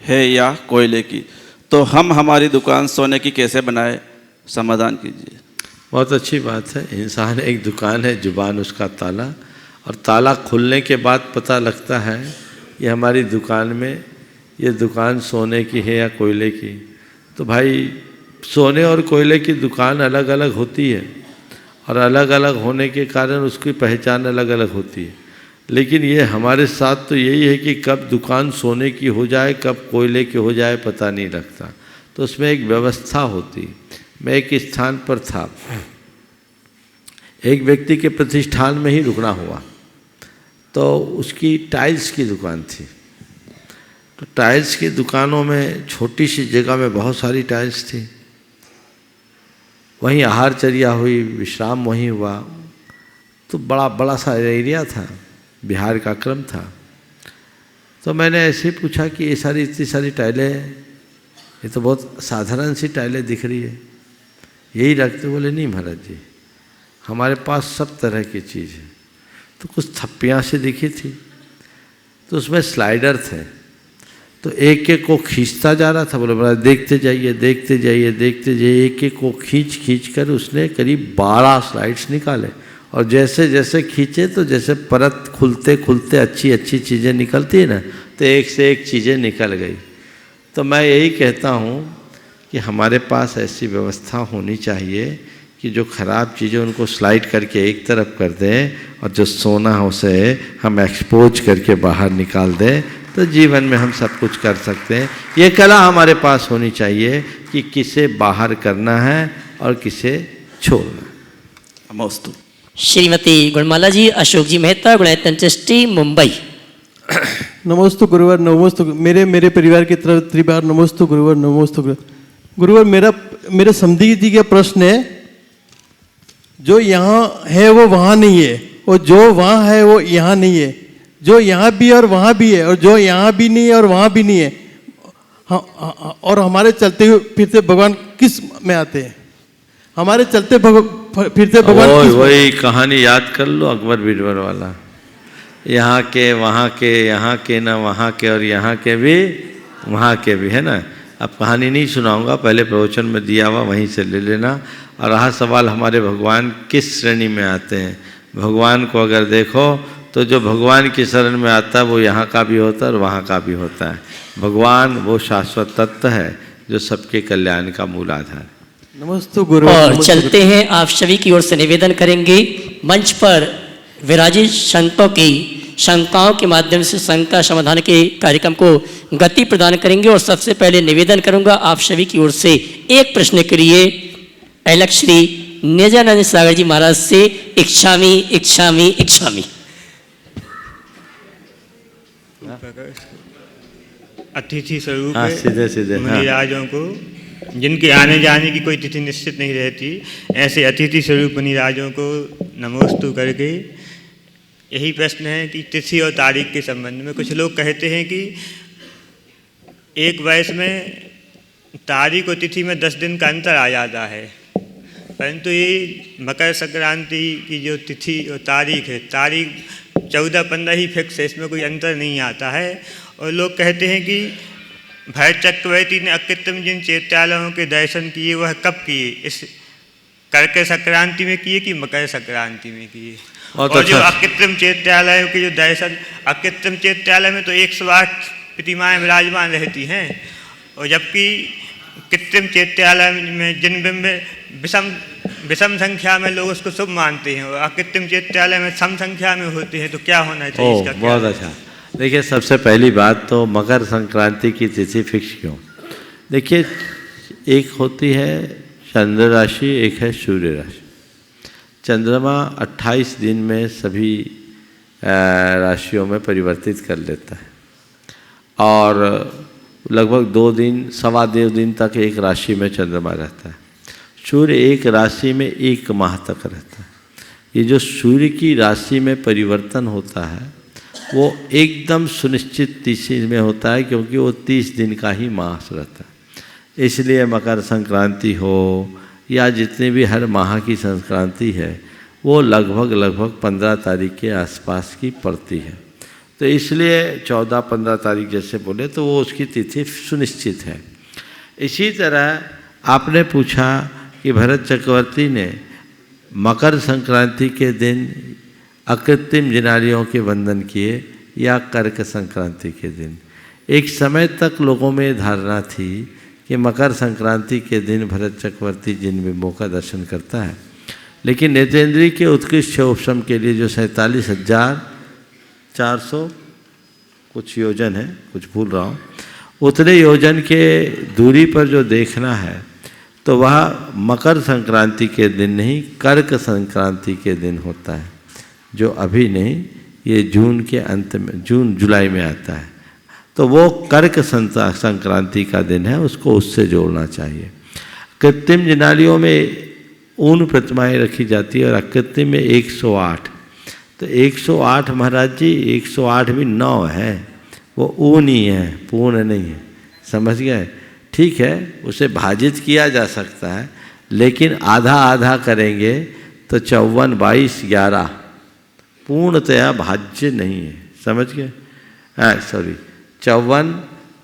है या कोयले की। तो हम हमारी दुकान सोने की कैसे बनाए, समाधान कीजिए। बहुत अच्छी बात है। इंसान एक दुकान है, जुबान उसका ताला, और ताला खुलने के बाद पता लगता है कि हमारी दुकान में ये दुकान सोने की है या कोयले की। तो भाई सोने और कोयले की दुकान अलग अलग होती है और अलग अलग होने के कारण उसकी पहचान अलग अलग होती है। लेकिन ये हमारे साथ तो यही है कि कब दुकान सोने की हो जाए कब कोयले की हो जाए पता नहीं लगता। तो उसमें एक व्यवस्था होती। मैं एक स्थान पर था, एक व्यक्ति के प्रतिष्ठान में ही रुकना हुआ, तो उसकी टाइल्स की दुकान थी। तो टाइल्स की दुकानों में छोटी सी जगह में बहुत सारी टाइल्स थी। वहीं आहारचर्या हुई, विश्राम वहीं हुआ। तो बड़ा बड़ा सा एरिया था, बिहार का क्रम था। तो मैंने ऐसे ही पूछा कि ये सारी इतनी सारी टाइलें, ये तो बहुत साधारण सी टाइलें दिख रही है, यही रखते? बोले नहीं महाराज जी, हमारे पास सब तरह की चीज़ है। तो कुछ थप्पियाँ से दिखी थी, तो उसमें स्लाइडर थे, तो एक एक को खींचता जा रहा था। बोले महाराज देखते जाइए देखते जाइए देखते जाइए। एक एक को खींच कर उसने करीब 12 स्लाइड्स निकाले, और जैसे जैसे खींचे तो जैसे परत खुलते खुलते अच्छी अच्छी चीज़ें निकलती है ना, तो एक से एक चीज़ें निकल गई। तो मैं यही कहता हूँ कि हमारे पास ऐसी व्यवस्था होनी चाहिए कि जो ख़राब चीज़ें उनको स्लाइड करके एक तरफ कर दें और जो सोना है उसे हम एक्सपोज करके बाहर निकाल दें, तो जीवन में हम सब कुछ कर सकते हैं। ये कला हमारे पास होनी चाहिए कि किसे बाहर करना है और किसे छोड़ना है। नमस्ते। श्रीमती गुणमाला जी, अशोक जी मेहता, गुणायतन ट्रस्टी, मुंबई। नमस्ते गुरुवर। नमस्ते मेरे परिवार की तरफ त्रिबार नमस्ते गुरुवर। नमस्ते गुरुवर। मेरे समझी जी का प्रश्न है, जो यहाँ है वो वहाँ नहीं है, और जो वहाँ है वो यहाँ नहीं है, जो यहाँ भी है और वहाँ भी है, और जो यहाँ भी नहीं है और वहाँ भी नहीं है। और हमारे चलते फिरते भगवान किस में आते हैं? हमारे चलते फिरते भगवान वही कहानी याद कर लो, अकबर बीरबल वाला। यहाँ के वहाँ के, यहाँ के ना वहाँ के, और यहाँ के भी वहाँ के भी, है ना। अब कहानी नहीं सुनाऊंगा, पहले प्रवचन में दिया हुआ वहीं से ले लेना। और रहा सवाल हमारे भगवान किस श्रेणी में आते हैं, भगवान को अगर देखो तो जो भगवान की शरण में आता है वो यहाँ का भी होता है और वहाँ का भी होता है। भगवान वो शाश्वत तत्व है जो सबके कल्याण का मूल आधार है। नमस्ते गुरु। और चलते हैं, आप सभी की ओर से निवेदन करेंगे, मंच पर विराजित संतों की शंकाओं के माध्यम से शंका समाधान के कार्यक्रम को गति प्रदान करेंगे। और सबसे पहले निवेदन करूंगा आप सभी की ओर से एक प्रश्न के लिए अलग श्री निजानंद सागर जी महाराज से, इच्छामी इच्छामी इच्छामी। अतिथि स्वरूप सीधे मुनिराजों को, जिनके आने जाने की कोई तिथि निश्चित नहीं रहती, ऐसे अतिथि स्वरूप मुनिराजों को नमोस्तु करके यही प्रश्न है कि तिथि और तारीख के संबंध में कुछ लोग कहते हैं कि एक वर्ष में तारीख और तिथि में 10 दिन का अंतर आ जाता है, परंतु ये मकर संक्रांति की जो तिथि और तारीख है, तारीख 14-15 ही फिक्स है, इसमें कोई अंतर नहीं आता है। और लोग कहते हैं कि भरत चक्रवर्ती ने अकृत्रिम जिन चैत्यालयों के दर्शन किए वह कब किए, इस करके संक्रांति में किए कि मकर संक्रांति में किए? और जो अकृत्रिम चैत्यालयों के जो दर्शन, अकृत्रिम चैत्यालय में तो 108 प्रतिमाएं विराजमान रहती हैं, और जबकि कृत्रिम चैत्यालय में जिन बिंब विषम संख्या में लोग उसको शुभ मानते हैं और अकृत्रिम चैत्यालय में सम संख्या में होते हैं, तो क्या होना चाहिए इसका? बहुत अच्छा। देखिए, सबसे पहली बात तो मकर संक्रांति की तिथि फिक्स क्यों? देखिए, एक होती है चंद्र राशि, एक है सूर्य राशि। चंद्रमा 28 दिन में सभी राशियों में परिवर्तित कर लेता है और लगभग 2 दिन, सवा 2 दिन तक एक राशि में चंद्रमा रहता है। सूर्य एक राशि में 1 माह तक रहता है। ये जो सूर्य की राशि में परिवर्तन होता है वो एकदम सुनिश्चित तिथि में होता है, क्योंकि वो 30 दिन का ही मास रहता है। इसलिए मकर संक्रांति हो या जितने भी हर माह की संक्रांति है वो लगभग 15 तारीख के आसपास की पड़ती है। तो इसलिए 14-15 तारीख जैसे बोले तो वो उसकी तिथि सुनिश्चित है। इसी तरह आपने पूछा कि भरत चक्रवर्ती ने मकर संक्रांति के दिन अकृत्रिम जिनारियों के वंदन किए या कर्क संक्रांति के दिन। एक समय तक लोगों में धारणा थी कि मकर संक्रांति के दिन भरत चक्रवर्ती जिन बिंबों का दर्शन करता है, लेकिन नेत्रेंद्रीय के उत्कृष्ट उपशम के लिए जो 47,400 कुछ योजन है, कुछ भूल रहा हूँ, उतने योजन के दूरी पर जो देखना है तो वह मकर संक्रांति के दिन नहीं, कर्क संक्रांति के दिन होता है, जो अभी नहीं, ये जून के अंत में, जून-जुलाई में आता है। तो वो कर्क संक्रांति का दिन है, उसको उससे जोड़ना चाहिए। कृत्रिम जिनालियों में ऊन प्रतिमाएँ रखी जाती है और अकृत्रिम में 108। तो 108 महाराज जी, 108 भी 9 है, वो ऊन ही है, पूर्ण नहीं है, समझ गए? ठीक है, उसे भाजित किया जा सकता है, लेकिन आधा आधा करेंगे तो 54, 22, 11 पूर्णतया भाज्य नहीं है, समझ गए? सॉरी, 54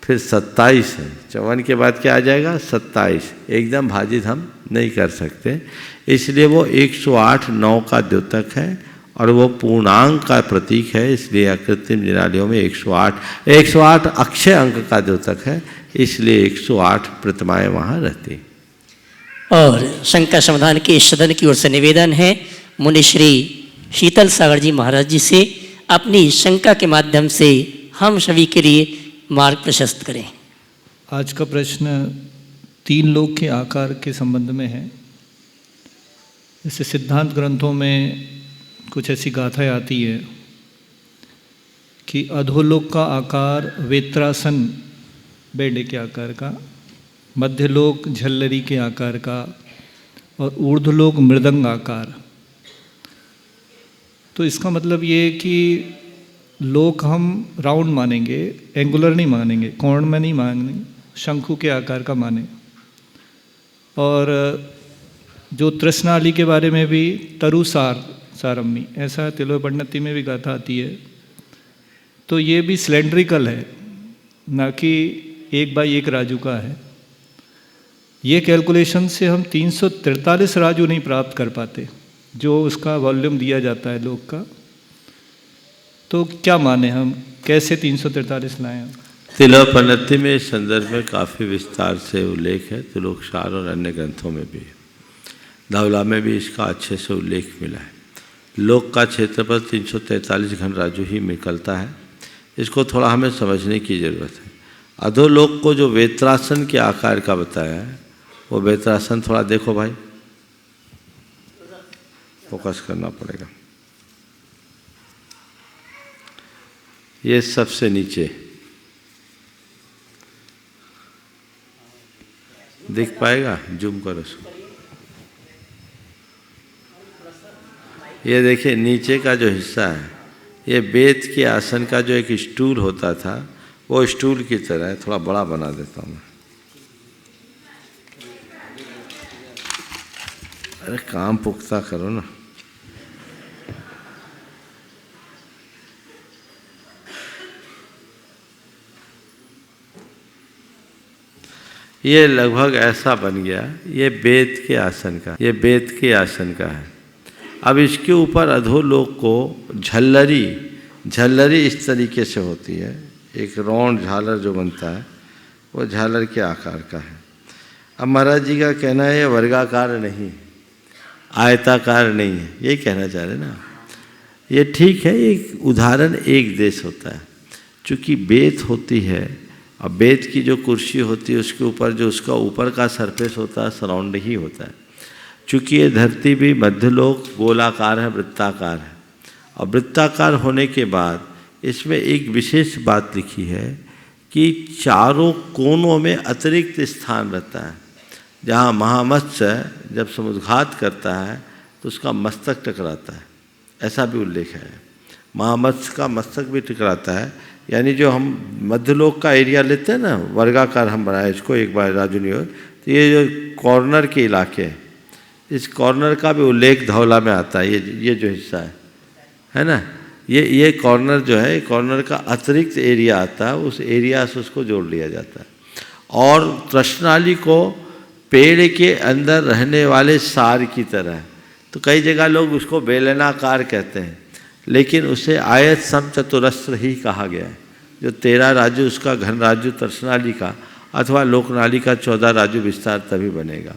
फिर 27 है, 54 के बाद क्या आ जाएगा? 27। एकदम भाजित हम नहीं कर सकते, इसलिए वो 108 9 का द्योतक है और वो पूर्णांक का प्रतीक है। इसलिए अकृत्रिम जिनालियों में 108 अक्षय अंक का द्योतक है, इसलिए 108 प्रतिमाएँ वहाँ रहती। और शंका समाधान के सदन की ओर से निवेदन है मुनि श्री शीतल सागर जी महाराज जी से अपनी शंका के माध्यम से हम सभी के लिए मार्ग प्रशस्त करें। आज का प्रश्न 3 लोक के आकार के संबंध में है। जैसे सिद्धांत ग्रंथों में कुछ ऐसी गाथाएं आती है कि अधोलोक का आकार वेत्रासन बेड़े के आकार का, मध्यलोक झल्लरी के आकार का और ऊर्ध्वलोक मृदंग आकार। तो इसका मतलब ये कि लोक हम राउंड मानेंगे, एंगुलर नहीं मानेंगे, कोण में नहीं मानेंगे, शंकु के आकार का माने। और जो तृष्णाली के बारे में भी तरुसार सारम्मी, ऐसा तिलो पंडिती में भी गाथा आती है। तो ये भी सिलेंड्रिकल है, ना कि 1/1 राजू का है। ये कैलकुलेशन से हम 343 राजू नहीं प्राप्त कर पाते, जो उसका वॉल्यूम दिया जाता है लोक का। तो क्या माने हम, कैसे 343 लाएं? तिलोपनति में इस संदर्भ में काफ़ी विस्तार से उल्लेख है, तिलोकसार और अन्य ग्रंथों में भी, धवला में भी इसका अच्छे से उल्लेख मिला है। लोक का क्षेत्रफल 343 घन राजू ही निकलता है। इसको थोड़ा हमें समझने की ज़रूरत है। अधोलोक को जो वेत्रासन के आकार का बताया है, वो वेत्रासन थोड़ा देखो भाई, फोकस करना पड़ेगा। ये सबसे नीचे दिख पाएगा, जूम करो उसको। ये देखिए नीचे का जो हिस्सा है, ये बेत के आसन का जो एक स्टूल होता था, वो स्टूल की तरह है। थोड़ा बड़ा बना देता हूँ मैं। अरे काम पुख्ता करो ना। ये लगभग ऐसा बन गया, ये वेद के आसन का, ये वेद के आसन का है। अब इसके ऊपर अधोलोक को झल्लरी इस तरीके से होती है, एक राउंड झालर जो बनता है वो झालर के आकार का है। अब महाराज जी का कहना है ये वर्गाकार नहीं, आयताकार नहीं है, यही कहना चाह रहे ना। ये ठीक है, एक उदाहरण एक देश होता है। चूँकि बेत होती है, अब बेत की जो कुर्सी होती है उसके ऊपर जो उसका ऊपर का सरफेस होता है सराउंड ही होता है। चूँकि ये धरती भी मध्यलोक गोलाकार है, वृत्ताकार है, और वृत्ताकार होने के बाद इसमें एक विशेष बात लिखी है कि चारों कोनों में अतिरिक्त स्थान रहता है। जहाँ महामत्स्य जब समुद्घात करता है तो उसका मस्तक टकराता है, ऐसा भी उल्लेख है। महामत्स्य का मस्तक भी टकराता है, यानी जो हम मध्यलोक का एरिया लेते हैं ना, वर्गाकार हम बनाए इसको एक बार राजू ने, तो ये जो कॉर्नर के इलाके हैं, इस कॉर्नर का भी उल्लेख धौला में आता है। ये जो हिस्सा है ना, ये कॉर्नर जो है, कॉर्नर का अतिरिक्त एरिया आता है, उस एरिया से उसको जोड़ लिया जाता है। और तृष्णाली को पेड़ के अंदर रहने वाले सार की तरह है, तो कई जगह लोग उसको बेलनाकार कहते हैं, लेकिन उसे आयत समचतुरस्र ही कहा गया है। जो 13 राज्य उसका घन राज्य तृष्णाली का अथवा लोकनाली का 14 राज्य विस्तार तभी बनेगा।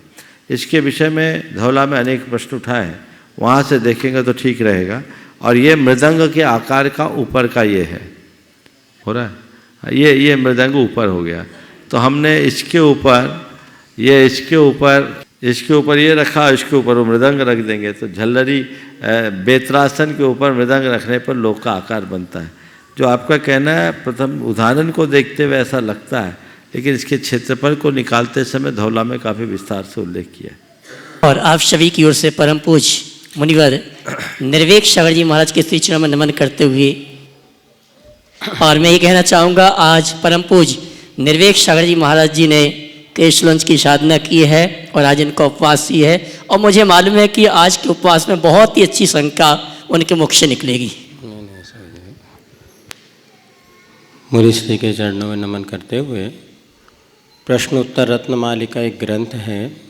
इसके विषय में धौला में अनेक प्रश्न उठाए हैं, वहाँ से देखेंगे तो ठीक रहेगा। और ये मृदंग के आकार का ऊपर का ये है, हो रहा है, ये मृदंग ऊपर हो गया। तो हमने इसके ऊपर ये रखा, इसके ऊपर वो मृदंग रख देंगे तो झल्लरी बेत्रासन के ऊपर मृदंग रखने पर लोक का आकार बनता है। जो आपका कहना है प्रथम उदाहरण को देखते हुए ऐसा लगता है, लेकिन इसके क्षेत्रफल को निकालते समय धौला में काफ़ी विस्तार से उल्लेख किया है। और आप सभी की ओर से परम पूज्य मुनिवर निर्वेक सागर जी महाराज के श्री चरणों में नमन करते हुए, और मैं ये कहना चाहूँगा आज परम पूज्य निर्वेक सागर जी महाराज जी ने केशलंच की साधना की है और आज इनका उपवास ही है, और मुझे मालूम है कि आज के उपवास में बहुत ही अच्छी शंका उनके मुख से निकलेगी। मुनि श्री के चरणों में नमन करते हुए, प्रश्न उत्तर रत्नमालिका एक ग्रंथ है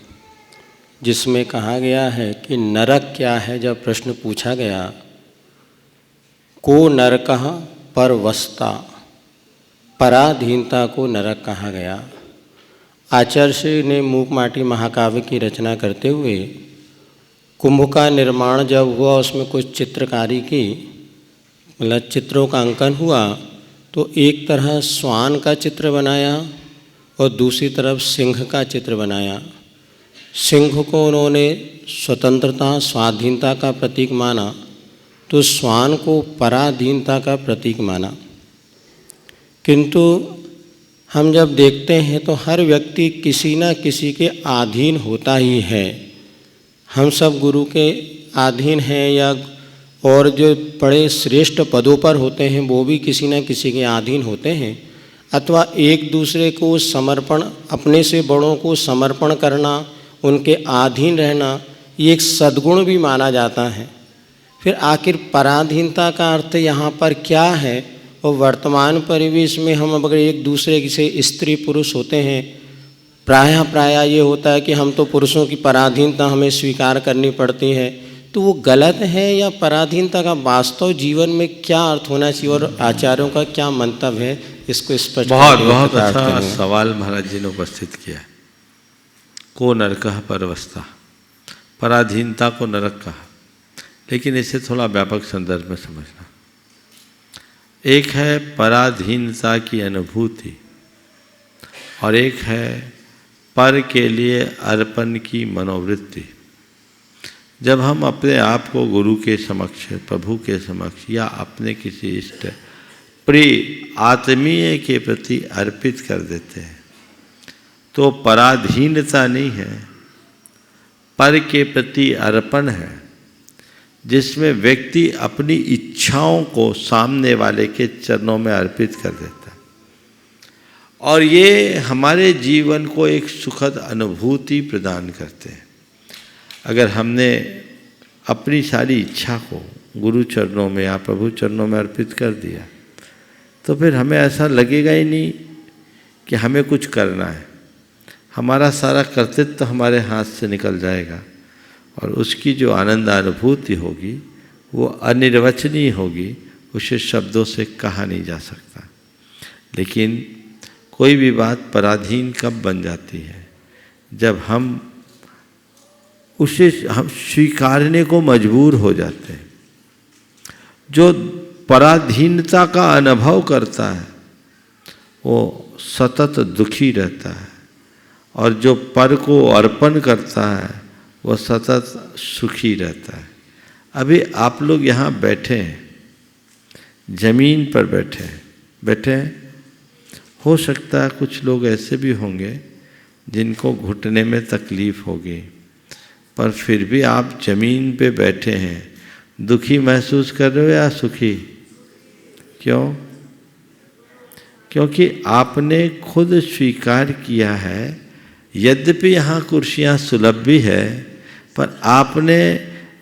जिसमें कहा गया है कि नरक क्या है। जब प्रश्न पूछा गया, को नरकः परवस्ता, पराधीनता को नरक कहा गया। आचार्य ने मूक माटी महाकाव्य की रचना करते हुए कुंभ का निर्माण जब हुआ, उसमें कुछ चित्रकारी की, मतलब चित्रों का अंकन हुआ, तो एक तरह श्वान का चित्र बनाया और दूसरी तरफ सिंह का चित्र बनाया। सिंह को उन्होंने स्वतंत्रता स्वाधीनता का प्रतीक माना, तो श्वान को पराधीनता का प्रतीक माना। किंतु हम जब देखते हैं तो हर व्यक्ति किसी न किसी के अधीन होता ही है। हम सब गुरु के अधीन हैं, या और जो बड़े श्रेष्ठ पदों पर होते हैं वो भी किसी न किसी के अधीन होते हैं, अथवा एक दूसरे को समर्पण, अपने से बड़ों को समर्पण करना, उनके अधीन रहना, ये एक सद्गुण भी माना जाता है। फिर आखिर पराधीनता का अर्थ यहाँ पर क्या है? और वर्तमान परिवेश में हम अगर एक दूसरे से स्त्री पुरुष होते हैं, प्रायः ये होता है कि हम तो पुरुषों की पराधीनता हमें स्वीकार करनी पड़ती है, तो वो गलत है या पराधीनता का वास्तव जीवन में क्या अर्थ होना चाहिए और आचार्यों का क्या मंतव्य है, इसको स्पष्ट। बहुत अच्छा सवाल महाराज जी ने उपस्थित किया। को नरकः परवस्ता, पराधीनता को नरक कहा, लेकिन इसे थोड़ा व्यापक संदर्भ में समझना। एक है पराधीनता की अनुभूति और एक है पर के लिए अर्पण की मनोवृत्ति। जब हम अपने आप को गुरु के समक्ष, प्रभु के समक्ष या अपने किसी इष्ट प्रिय आत्मीय के प्रति अर्पित कर देते हैं, तो पराधीनता नहीं है, पर के प्रति अर्पण है, जिसमें व्यक्ति अपनी इच्छाओं को सामने वाले के चरणों में अर्पित कर देता है। और ये हमारे जीवन को एक सुखद अनुभूति प्रदान करते हैं। अगर हमने अपनी सारी इच्छा को गुरु चरणों में या प्रभु चरणों में अर्पित कर दिया तो फिर हमें ऐसा लगेगा ही नहीं कि हमें कुछ करना है। हमारा सारा कर्तव्य हमारे हाथ से निकल जाएगा और उसकी जो आनंद अनुभूति होगी वो अनिर्वचनीय होगी, उसे शब्दों से कहा नहीं जा सकता। लेकिन कोई भी बात पराधीन कब बन जाती है? जब हम स्वीकारने को मजबूर हो जाते हैं। जो पराधीनता का अनुभव करता है वो सतत दुखी रहता है और जो पर को अर्पण करता है वो सतत सुखी रहता है। अभी आप लोग यहाँ बैठे हैं, जमीन पर बैठे हैं। हो सकता है कुछ लोग ऐसे भी होंगे जिनको घुटने में तकलीफ होगी, पर फिर भी आप जमीन पे बैठे हैं। दुखी महसूस कर रहे हो या सुखी? क्यों? क्योंकि आपने खुद स्वीकार किया है। यद्यपि यहाँ कुर्सियाँ सुलभ भी है, पर आपने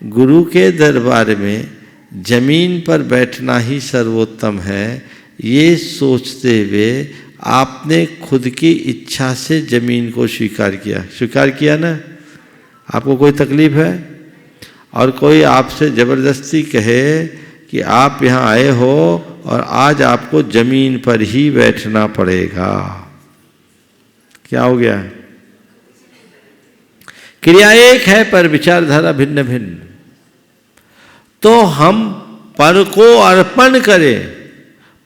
गुरु के दरबार में जमीन पर बैठना ही सर्वोत्तम है, ये सोचते हुए आपने खुद की इच्छा से जमीन को स्वीकार किया ना। आपको कोई तकलीफ है और कोई आपसे ज़बरदस्ती कहे कि आप यहाँ आए हो और आज आपको जमीन पर ही बैठना पड़ेगा, क्या हो गया? क्रिया एक है पर विचारधारा भिन्न भिन्न। तो हम पर को अर्पण करें,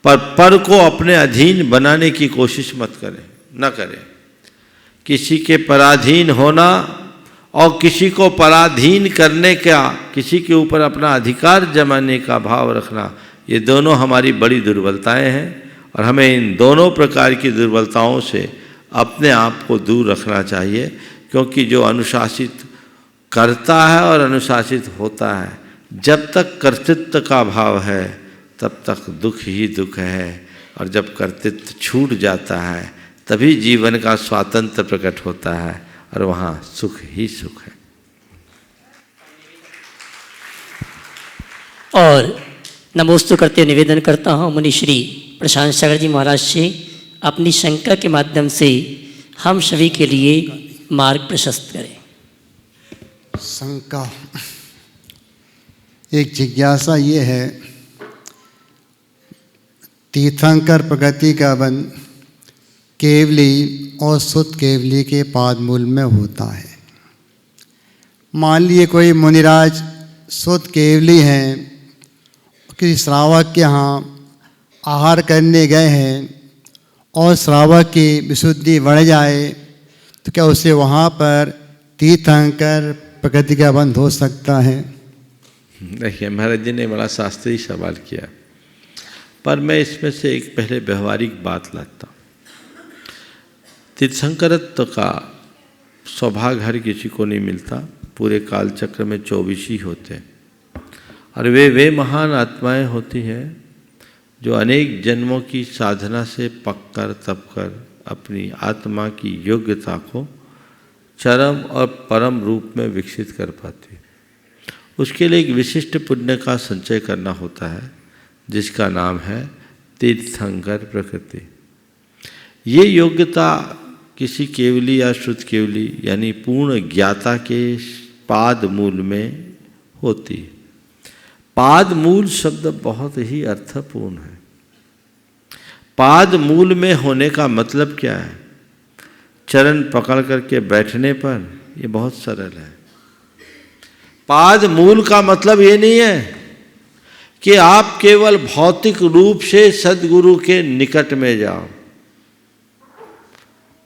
पर को अपने अधीन बनाने की कोशिश मत करें, न करें। किसी के पराधीन होना और किसी को पराधीन करने का, किसी के ऊपर अपना अधिकार जमाने का भाव रखना, ये दोनों हमारी बड़ी दुर्बलताएं हैं और हमें इन दोनों प्रकार की दुर्बलताओं से अपने आप को दूर रखना चाहिए। क्योंकि जो अनुशासित करता है और अनुशासित होता है, जब तक कर्तृत्व का भाव है तब तक दुख ही दुख है, और जब कर्तृत्व छूट जाता है तभी जीवन का स्वातंत्र्य प्रकट होता है और वहाँ सुख ही सुख है। और नमोस्तु करते निवेदन करता हूँ मुनि श्री प्रशांत सागर जी महाराज से, अपनी शंका के माध्यम से हम सभी के लिए मार्ग प्रशस्त करें। शंका, एक जिज्ञासा ये है, तीर्थंकर प्रगति का बंध केवली और शुद्ध केवली के पादमूल में होता है। मान लिए कोई मुनिराज शुद्ध केवली हैं, किसी श्रावक के यहाँ आहार करने गए हैं और श्रावक की विशुद्धि बढ़ जाए तो क्या उसे वहाँ पर तीर्थंकर प्रगति का बंध हो सकता है? देखिए, महाराज जी ने बड़ा शास्त्रीय सवाल किया, पर मैं इसमें से एक पहले व्यवहारिक बात लाता हूँ। तीर्थंकरत्व का सौभाग्य हर किसी को नहीं मिलता। पूरे काल चक्र में 24 ही होते हैं और वे महान आत्माएं होती हैं जो अनेक जन्मों की साधना से पककर तप कर अपनी आत्मा की योग्यता को चरम और परम रूप में विकसित कर पाती है। उसके लिए एक विशिष्ट पुण्य का संचय करना होता है जिसका नाम है तीर्थंकर प्रकृति। ये योग्यता किसी केवली या शुद्ध केवली यानी पूर्ण ज्ञाता के पाद मूल में होती है। पाद मूल शब्द बहुत ही अर्थपूर्ण है। पाद मूल में होने का मतलब क्या है? चरण पकड़ करके बैठने पर ये बहुत सरल है। पाद मूल का मतलब ये नहीं है कि आप केवल भौतिक रूप से सद्गुरु के निकट में जाओ।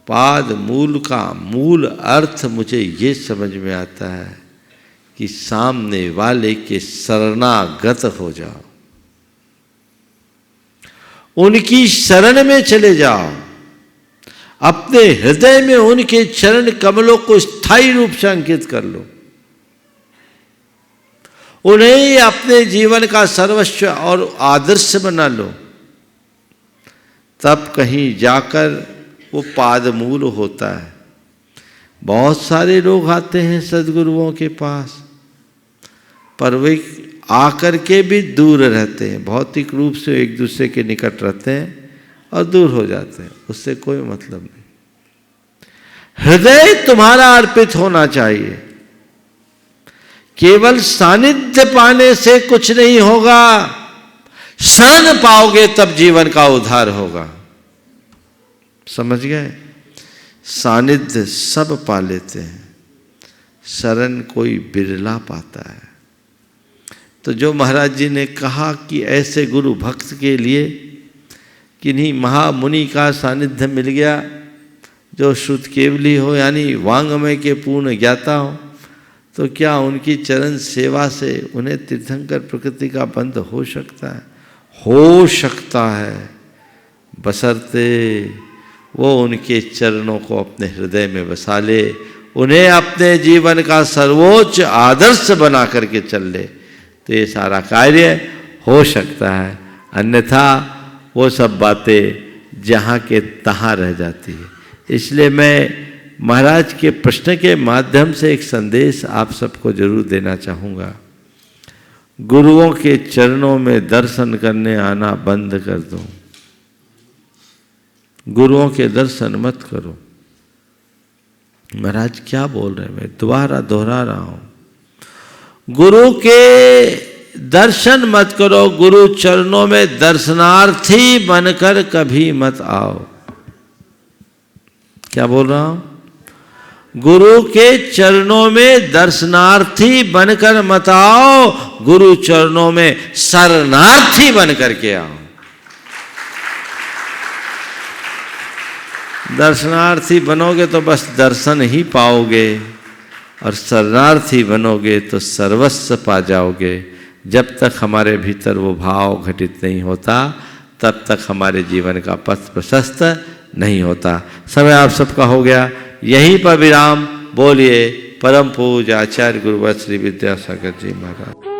पाद मूल का मूल अर्थ मुझे ये समझ में आता है कि सामने वाले के शरणागत हो जाओ, उनकी शरण में चले जाओ, अपने हृदय में उनके चरण कमलों को स्थायी रूप से अंकित कर लो, उन्हें अपने जीवन का सर्वस्व और आदर्श बना लो। तब कहीं जाकर वो पादमूल होता है। बहुत सारे लोग आते हैं सदगुरुओं के पास, पर वे आकर के भी दूर रहते हैं, भौतिक रूप से एक दूसरे के निकट रहते हैं और दूर हो जाते हैं, उससे कोई मतलब नहीं। हृदय तुम्हारा अर्पित होना चाहिए। केवल सानिध्य पाने से कुछ नहीं होगा, शरण पाओगे तब जीवन का उद्धार होगा। समझ गए? सानिध्य सब पा लेते हैं, शरण कोई बिरला पाता है। तो जो महाराज जी ने कहा कि ऐसे गुरु भक्त के लिए किन्हीं महामुनि का सानिध्य मिल गया जो शुद्ध केवली हो, यानी वांगमय के पूर्ण ज्ञाता हो, तो क्या उनकी चरण सेवा से उन्हें तीर्थंकर प्रकृति का बंध हो सकता है? हो सकता है, बशर्ते वो उनके चरणों को अपने हृदय में बसा ले, उन्हें अपने जीवन का सर्वोच्च आदर्श बना करके चल ले, तो ये सारा कार्य हो सकता है। अन्यथा वो सब बातें जहाँ के तहाँ रह जाती है। इसलिए मैं महाराज के प्रश्न के माध्यम से एक संदेश आप सबको जरूर देना चाहूँगा। गुरुओं के चरणों में दर्शन करने आना बंद कर दो, गुरुओं के दर्शन मत करो। महाराज क्या बोल रहे हैं, मैं दोबारा दोहरा रहा हूँ, गुरु के दर्शन मत करो, गुरु चरणों में दर्शनार्थी बनकर कभी मत आओ। क्या बोल रहा हूं? गुरु के चरणों में दर्शनार्थी बनकर मत आओ, गुरु चरणों में शरणार्थी बनकर के आओ। दर्शनार्थी बनोगे तो बस दर्शन ही पाओगे, और शरणार्थी बनोगे तो सर्वस्व पा जाओगे। जब तक हमारे भीतर वो भाव घटित नहीं होता, तब तक हमारे जीवन का पथ प्रशस्त नहीं होता। समय आप सबका हो गया, यहीं पर विराम। बोलिए परम पूज्य आचार्य गुरुवर श्री विद्यासागर जी महाराज।